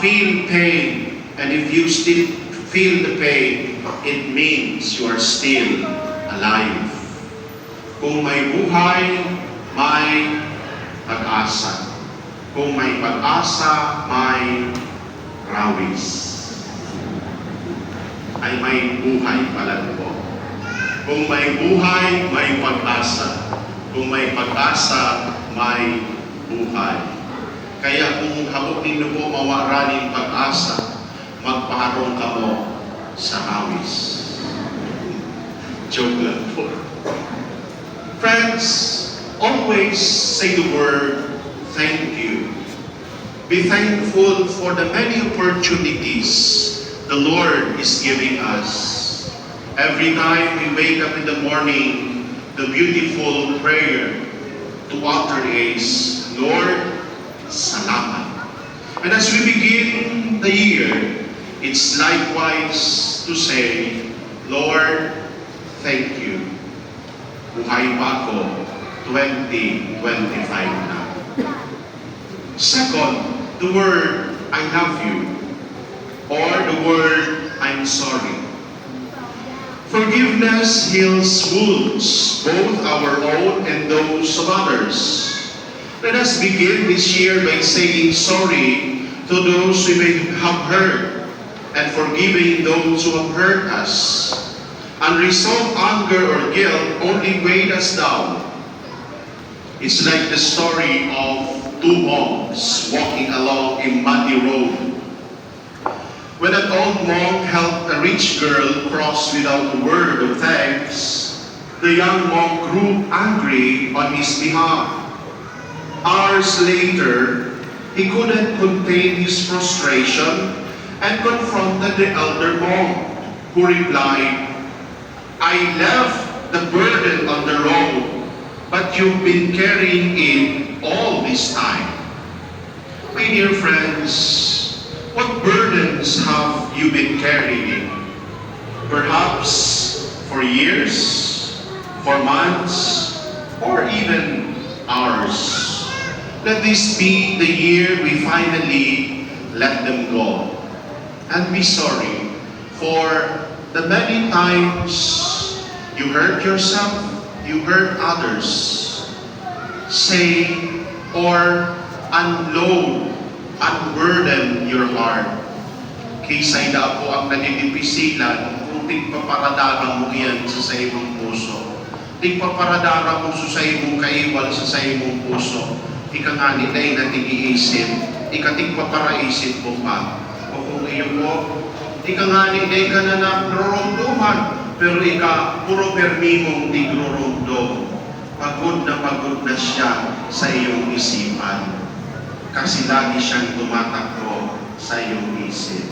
feel pain. And if you still feel the pain, it means you are still alive. Kung may buhay, may pag-asa. Kung may pag-asa, may rawis. Ay may buhay pala po. Kung may buhay, may pag-asa. Kung may pag-asa, may buhay. Kaya kung habok ninyo po mawaraning pag-asa, magpaharong ka mo sa rawis. Joke lang po. Friends, always say the word, thank you. Be thankful for the many opportunities the Lord is giving us. Every time we wake up in the morning, the beautiful prayer to utter is, Lord, salamat. And as we begin the year, it's likewise to say, Lord, thank you. Buhay pa ako, 2025 na. Second, the word, I love you, or the word, I'm sorry. Forgiveness heals wounds, both our own and those of others. Let us begin this year by saying sorry to those we may have hurt, and forgiving those who have hurt us. Unresolved anger or guilt only weighed us down. It's like the story of two monks walking along a muddy road. When an old monk helped a rich girl cross without a word of thanks, the young monk grew angry on his behalf. Hours later, he couldn't contain his frustration and confronted the elder monk, who replied, I left the burden on the road, but you've been carrying it all this time. My dear friends, what burdens have you been carrying? Perhaps for years, for months, or even hours. Let this be the year we finally let them go. And be sorry for the many times you hurt yourself, you hurt others. Say or unload, unburden your heart. Kisay na po ang nanitipisilan kung tigpaparadara mo yan sa imong puso. Tigpaparadara mo sa imong kaiwal sa imong puso. Ika nga nilay na tigi-isip, ika tigpaparaisip mo pa. O kung iyo po, ika nga nilay ka na nagroromduman, pero ika puro permi mong tigroromdom. Pagod na siya sa iyong isipan. Kasi lagi siyang tumatakbo sa iyong isip.